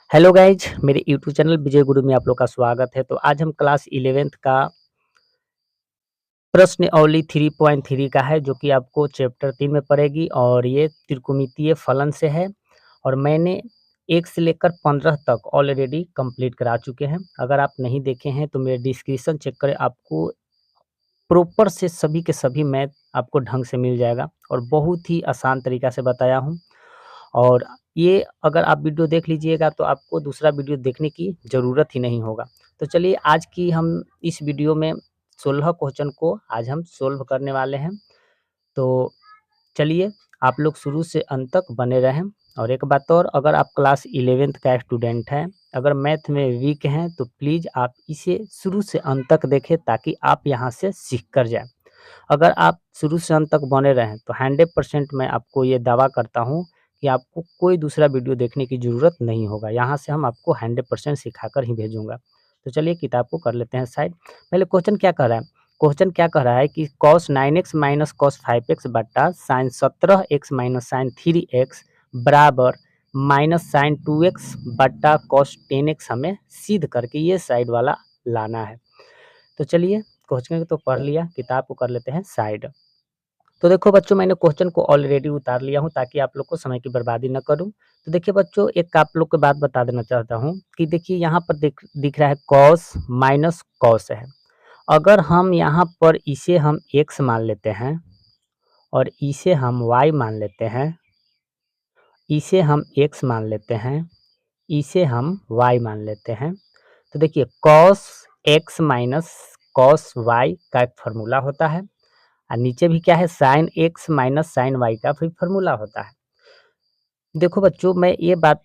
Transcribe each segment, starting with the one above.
Hello guys, मेरे YouTube channel विजय गुरु में आप लोग का स्वागत है। तो आज हम क्लास 11th का प्रश्नावली 3.3 का है, जो कि आपको चैप्टर 3 में पड़ेगी और ये त्रिकोणमितीय फलन से है। और मैंने 1 से लेकर 15 तक ऑलरेडी कंप्लीट करा चुके हैं। अगर आप नहीं देखे हैं तो मेरे डिस्क्रिप्शन चेक करें, आपको प्रॉपर से सभी के सभी मैथ आपको ढंग से मिल जाएगा और बहुत ही आसान तरीका से बताया हूँ। और ये अगर आप वीडियो देख लीजिएगा तो आपको दूसरा वीडियो देखने की ज़रूरत ही नहीं होगा। तो चलिए आज की हम इस वीडियो में 16 क्वेश्चन को आज हम सोल्व करने वाले हैं। तो चलिए आप लोग शुरू से अंत तक बने रहें। और एक बात और, अगर आप क्लास 11th का स्टूडेंट हैं, अगर मैथ में वीक हैं तो प्लीज़ आप इसे शुरू से अंत तक देखें ताकि आप यहाँ से सीख कर जाएँ। अगर आप शुरू से अंत तक बने रहें तो 100% मैं आपको ये दावा करता हूँ कि आपको कोई दूसरा वीडियो देखने की ज़रूरत नहीं होगा। यहाँ से हम आपको 100% सिखाकर ही भेजूँगा। तो चलिए किताब को कर लेते हैं साइड। पहले क्वेश्चन क्या कह रहा है? क्वेश्चन क्या कह रहा है कि cos 9x minus cos 5x बटा sin 17x minus sin 3x बराबर माइनस sin 2x बटा cos 10x हमें सिद्ध करके ये साइड वाला लाना है। तो चलिए क्वेश्चन तो पढ़ लिया, किताब को कर लेते हैं साइड। तो देखो बच्चों, मैंने क्वेश्चन को ऑलरेडी उतार लिया हूँ ताकि आप लोग को समय की बर्बादी न करूँ। तो देखिए बच्चों, एक आप लोग को बात बता देना चाहता हूँ कि देखिए यहाँ पर दिख रहा है cos माइनस cos है। अगर हम यहाँ पर इसे हम x मान लेते हैं और इसे हम y मान लेते हैं, इसे हम x मान लेते हैं, इसे हम y मान लेते हैं, तो देखिए cos x minus cos y का एक फार्मूला होता है और नीचे भी क्या है, sin x minus sin y का भी फार्मूला होता है। देखो बच्चों, मैं ये बात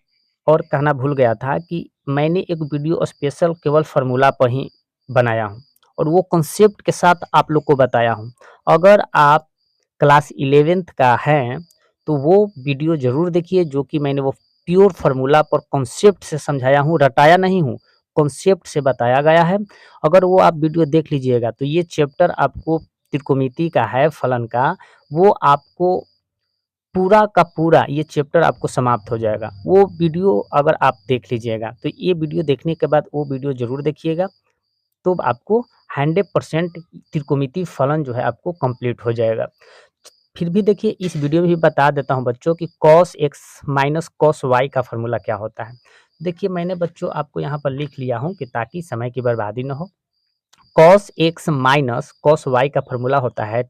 और कहना भूल गया था कि मैंने एक वीडियो स्पेशल केवल फार्मूला पर ही बनाया हूँ और वो कॉन्सेप्ट के साथ आप लोग को बताया हूँ। अगर आप क्लास 11th का हैं तो वो वीडियो ज़रूर देखिए, जो कि मैंने वो प्योर फार्मूला पर कॉन्सेप्ट से समझाया हूँ, रटाया नहीं हूँ, कॉन्सेप्ट से बताया गया है। अगर वो आप वीडियो देख लीजिएगा तो ये चैप्टर आपको त्रिकोणमिति का है, फलन का, वो आपको पूरा का पूरा ये चैप्टर आपको समाप्त हो जाएगा। वो वीडियो अगर आप देख लीजिएगा तो ये वीडियो देखने के बाद वो वीडियो ज़रूर देखिएगा, तो आपको 100% त्रिकोणमिति फलन जो है आपको कंप्लीट हो जाएगा। फिर भी देखिए इस वीडियो में भी बता देता हूँ बच्चों कि cos x minus cos y का फार्मूला क्या होता है। देखिए मैंने बच्चों आपको यहाँ पर लिख लिया हूँ कि ताकि समय की बर्बादी न हो। cos x minus cos y का फार्मूला होता है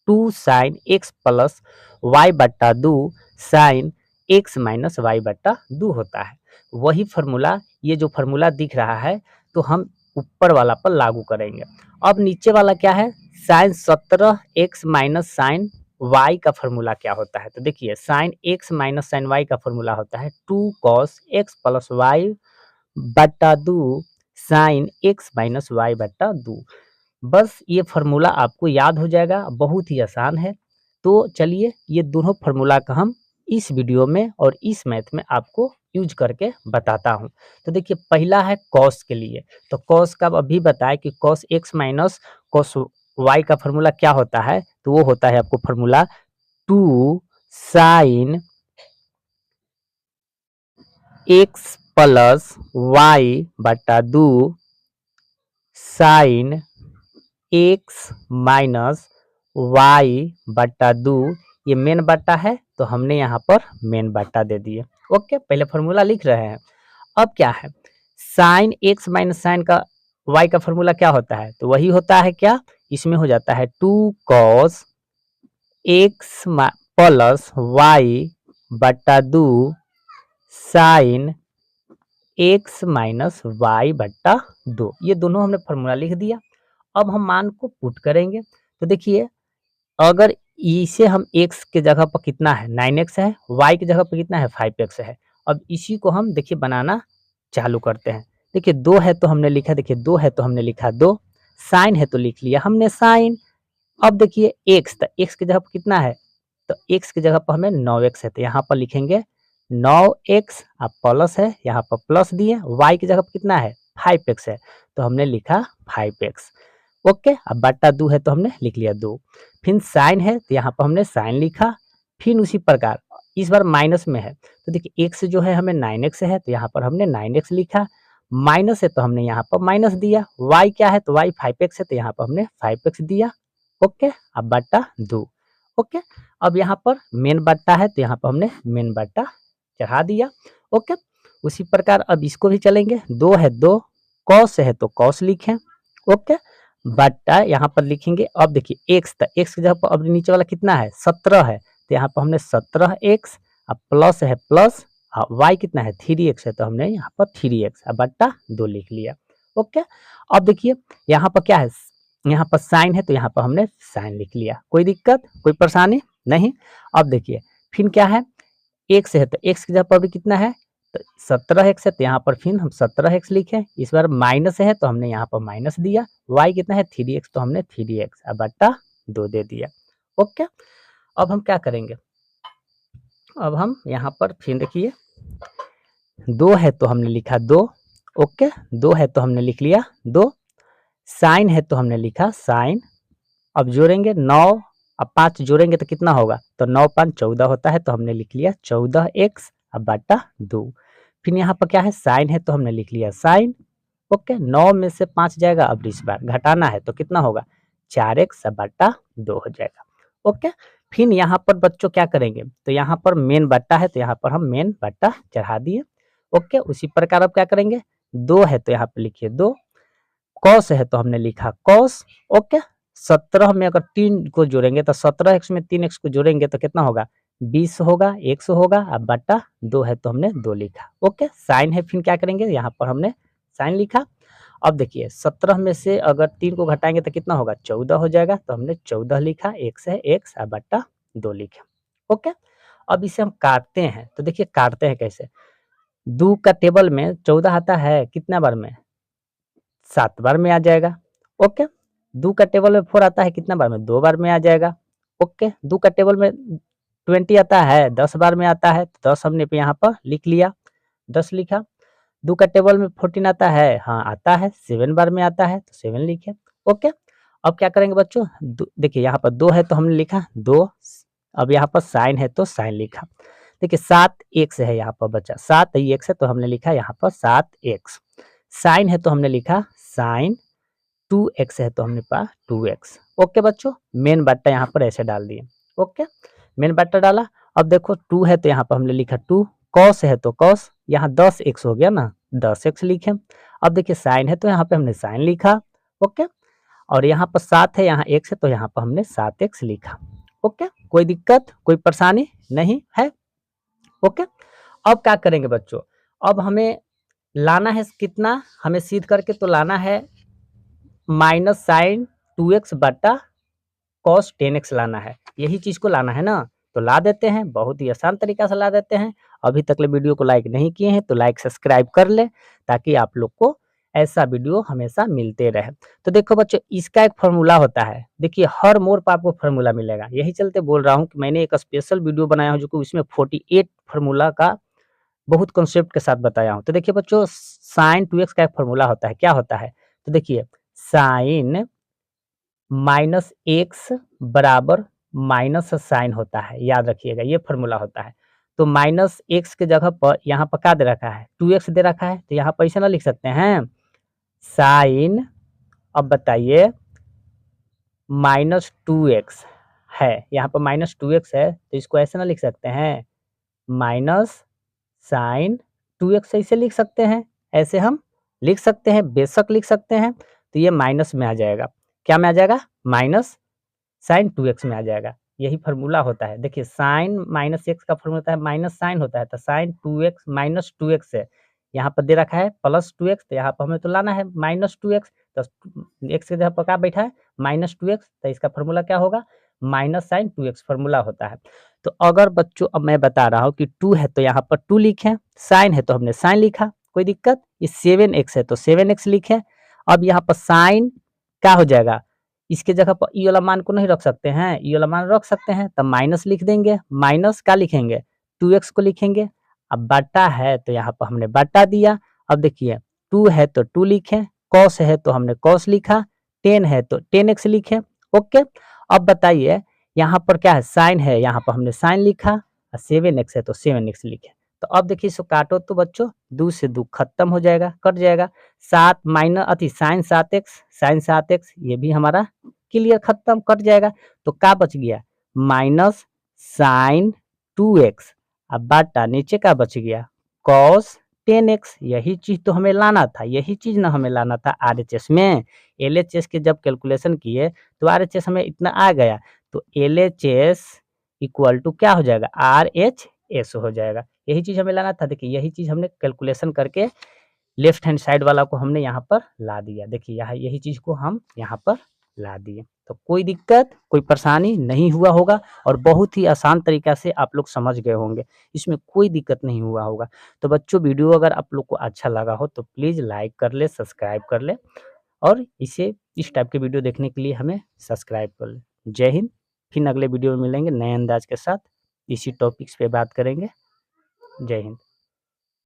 2 sin x प्लस y बट्टा 2 sin x माइनस y बट्टा 2 होता है। वही फार्मूला, ये जो फार्मूला दिख रहा है तो हम ऊपर वाला पर लागू करेंगे। अब नीचे वाला क्या है, sin 17x minus sin y का फार्मूला क्या होता है? तो देखिए sin x minus sin y का फार्मूला होता है 2 cos x प्लस y बट्टा 2 sin x माइनस y बट्टा 2। बस ये फार्मूला आपको याद हो जाएगा, बहुत ही आसान है। तो चलिए ये दोनों फार्मूला का हम इस वीडियो में और इस मैथ में आपको यूज करके बताता हूँ। तो देखिए पहला है cos के लिए। तो cos का अभी बताए कि cos x minus cos y का फार्मूला क्या होता है? तो वो होता है आपको formula 2 sin x plus y बटा 2 sin x माइनस y बटा 2। ये मेन बट्टा है तो हमने यहाँ पर मेन बट्टा दे दिए। ओके, पहले फार्मूला लिख रहे हैं। अब क्या है, साइन x माइनस साइन का y का फार्मूला क्या होता है? तो वही होता है क्या, इसमें हो जाता है 2 cos x प्लस y बटा 2 साइन x माइनस y बट्टा 2। ये दोनों हमने फार्मूला लिख दिया। अब हम मान को पुट करेंगे। तो देखिए अगर इसे हम x के जगह पर कितना है 9x है, y की जगह पर कितना है 5x है। अब इसी को हम देखिए बनाना चालू करते हैं। देखिए 2 है तो हमने लिखा, देखिए 2 है तो हमने लिखा 2, साइन है तो लिख लिया हमने साइन। अब देखिए x, तो x की जगह पर कितना है, तो x की जगह पर हमें 9x है तो यहाँ पर लिखेंगे 9x। अब प्लस है, यहाँ पर प्लस दिए, y की जगह पर कितना है 5x है तो हमने लिखा 5x। ओके, अब बट्टा 2 है तो हमने लिख लिया 2। फिर साइन है तो यहाँ पर हमने साइन लिखा, फिर उसी प्रकार इस बार माइनस में है, तो देखिए x जो है हमें 9x है, तो यहाँ पर हमने 9x लिखा, माइनस है तो हमने यहाँ पर माइनस दिया, y क्या है तो y 5x है, तो यहाँ पर हमने 5x दिया। ओके, अब बट्टा 2। ओके, अब यहाँ पर मेन बट्टा है, तो यहाँ पर हमने मेन बट्टा चढ़ा दिया। ओके, उसी प्रकार अब इसको भी चलेंगे, 2 है 2, कॉस है तो कॉस लिखें। ओके, बट्टा यहाँ पर लिखेंगे। अब देखिए x, तो x की जगह पर अब नीचे वाला कितना है 17 है, तो यहाँ पर हमने 17x, अब प्लस है प्लस, y कितना है 3x है, तो हमने यहाँ पर 3x अब बट्टा 2 लिख लिया। ओके, अब देखिए यहाँ पर क्या है, यहाँ पर साइन है, तो यहाँ पर हमने साइन लिख लिया। कोई दिक्कत, कोई परेशानी नहीं। अब देखिए फिर क्या है, x है, तो x की जगह पर भी कितना है, तो 17x है, तो यहाँ पर फिर हम 17x लिखे। इस बार माइनस है, तो हमने यहाँ पर माइनस दिया। y कितना है 3x, तो हमने 3x अब बट्टा 2 दे दिया। ओके, अब हम क्या करेंगे, अब हम यहाँ पर फिर देखिए 2 है तो हमने लिखा 2। ओके, 2 है तो हमने लिख लिया 2, साइन है तो हमने लिखा साइन। अब जोड़ेंगे 9, अब 5 जोड़ेंगे तो कितना होगा, तो 9 5 14 होता है, तो हमने लिख लिया 14x अब बट्टा 2। फिर यहाँ पर क्या है, साइन है तो हमने लिख लिया साइन। ओके, 9 में से 5 जाएगा, अब इस बार घटाना है तो कितना होगा 4x अब बट्टा 2 हो जाएगा। ओके, फिर यहाँ पर बच्चों क्या करेंगे, तो यहाँ पर मेन बट्टा है, तो यहाँ पर हम मेन बट्टा चढ़ा दिए। ओके, उसी प्रकार अब क्या करेंगे, 2 है तो यहाँ पर लिखिए 2, कॉस है तो हमने लिखा कॉस। ओके, 17 में अगर 3 को जोड़ेंगे, तो 17x में 3x को जोड़ेंगे तो कितना होगा 20 होगा, x होगा, अब बट्टा 2 है तो हमने 2 लिखा। ओके, साइन है, फिर क्या करेंगे, यहाँ पर हमने साइन लिखा। अब देखिए 17 में से अगर 3 को घटाएंगे तो कितना होगा 14 हो जाएगा, तो हमने 14 लिखा, x है x अब बट्टा 2 लिखा। ओके, अब इसे हम काटते हैं, तो देखिए काटते हैं कैसे, 2 का टेबल में 14 आता है कितना बार में, 7 बार में आ जाएगा। ओके, 2 का टेबल में 4 आता है कितना बार में, 2 बार में आ जाएगा। ओके, 2 का टेबल में 20 आता है 10 बार में आता है, तो 10 हमने यहाँ पर लिख लिया, 10 लिखा। 2 का टेबल में 14 आता है, हाँ आता है, 7 बार में आता है, तो 7 लिखे। ओके, अब क्या करेंगे बच्चों, देखिए यहाँ पर 2 है तो हमने लिखा 2, अब यहाँ पर साइन है तो साइन लिखा। देखिए 7x है यहाँ पर बच्चा, 7x है तो हमने लिखा यहाँ पर 7x, साइन है तो हमने लिखा साइन, 2x है तो हमने पास 2x। ओके बच्चों, मेन बट्टा यहाँ पर ऐसे डाल दिए। ओके, मेन बट्टा डाला। अब देखो 2 है तो यहाँ पर हमने लिखा 2, कॉस है तो कॉस, यहाँ 10x हो गया ना, 10x लिखे। अब देखिए साइन है तो यहाँ पे हमने साइन लिखा। ओके, और यहाँ पर 7 है, यहाँ x है, तो यहाँ पर हमने 7x लिखा। ओके, कोई दिक्कत, कोई परेशानी नहीं है। ओके, अब क्या करेंगे बच्चों, अब हमें लाना है कितना, हमें सीध करके तो लाना है माइनस साइन 2x बटा कॉस 10x लाना है, यही चीज को लाना है ना, तो ला देते हैं, बहुत ही आसान तरीका से ला देते हैं। अभी तक ले वीडियो को लाइक नहीं किए हैं तो लाइक सब्सक्राइब कर ले, ताकि आप लोग को ऐसा वीडियो हमेशा मिलते रहे। तो देखो बच्चों, इसका एक फार्मूला होता है, देखिए हर मोड़ पर आपको फार्मूला मिलेगा, यही चलते बोल रहा हूँ कि मैंने एक स्पेशल वीडियो बनाया हूँ जो कि उसमें 48 फार्मूला का बहुत कॉन्सेप्ट के साथ बताया हूँ। तो देखिए बच्चों, साइन 2x का एक फार्मूला होता है, क्या होता है, तो देखिए साइन माइनस एक्स बराबर माइनस साइन होता है, याद रखिएगा ये फार्मूला होता है। तो माइनस एक्स के जगह पर यहाँ पर क्या दे रखा है 2x दे रखा है, तो यहाँ पर ऐसे ना लिख सकते हैं साइन, अब बताइए -2x है, यहाँ पर -2x है, तो इसको ऐसे ना लिख सकते हैं माइनस साइन 2x, ऐसे लिख सकते हैं, ऐसे हम लिख सकते हैं, बेशक लिख सकते हैं। तो ये माइनस में आ जाएगा, क्या में आ जाएगा, माइनस साइन 2x में आ जाएगा, यही फार्मूला होता है। देखिए साइन माइनस एक्स का फार्मूला होता है माइनस साइन होता है, तो साइन 2x माइनस 2x है, यहाँ पर दे रखा है प्लस 2x, तो यहाँ पर हमें तो लाना है माइनस 2x, तो x के जगह पर क्या बैठा है -2x, तो इसका फार्मूला क्या होगा माइनस साइन 2x फार्मूला होता है। तो अगर बच्चों, अब मैं बता रहा हूँ कि 2 है तो यहाँ पर 2 लिखें, साइन है तो हमने साइन लिखा, कोई दिक्कत, ये 7x है तो 7x लिखें। अब यहाँ पर साइन क्या हो जाएगा, इसके जगह पर ई वाला मान को नहीं रख सकते हैं, ई वाला मान रख सकते हैं, तब माइनस लिख देंगे, माइनस क्या लिखेंगे 2x को लिखेंगे। अब बटा है तो यहाँ पर हमने बटा दिया। अब देखिए 2 है तो 2 लिखें, कॉस है तो हमने कॉस लिखा, 10 है तो 10x लिखें। ओके, अब बताइए यहाँ पर क्या है साइन है, यहाँ पर हमने साइन लिखा और 7x है तो 7x लिखे। तो अब देखिए इसको काटो तो बच्चों 2 से 2 खत्म हो जाएगा, कट जाएगा। 7 माइनस अति साइन 7x ये भी हमारा क्लियर खत्म कट जाएगा। तो क्या बच गया माइनस साइन 2x अब बाटा नीचे का बच गया कॉस 10x। यही चीज तो हमें लाना था, यही चीज ना हमें लाना था आरएचएस में। एलएचएस के जब कैलकुलेशन किए तो आरएचएस हमें इतना आ गया, तो एलएचएस इक्वल टू क्या हो जाएगा आरएचएस हो जाएगा। यही चीज हमें लाना था। देखिए यही चीज हमने कैलकुलेशन करके लेफ्ट हैंड साइड वाला को हमने यहाँ पर ला दिया। देखिए यहाँ यही चीज को हम यहाँ पर ला दिए। तो कोई दिक्कत कोई परेशानी नहीं हुआ होगा और बहुत ही आसान तरीका से आप लोग समझ गए होंगे, इसमें कोई दिक्कत नहीं हुआ होगा। तो बच्चों वीडियो अगर आप लोग को अच्छा लगा हो तो प्लीज़ लाइक कर ले, सब्सक्राइब कर ले और इस टाइप के वीडियो देखने के लिए हमें सब्सक्राइब कर ले। जय हिंद। फिर अगले वीडियो में मिलेंगे नए अंदाज के साथ, इसी टॉपिक्स पे बात करेंगे। जय हिंद।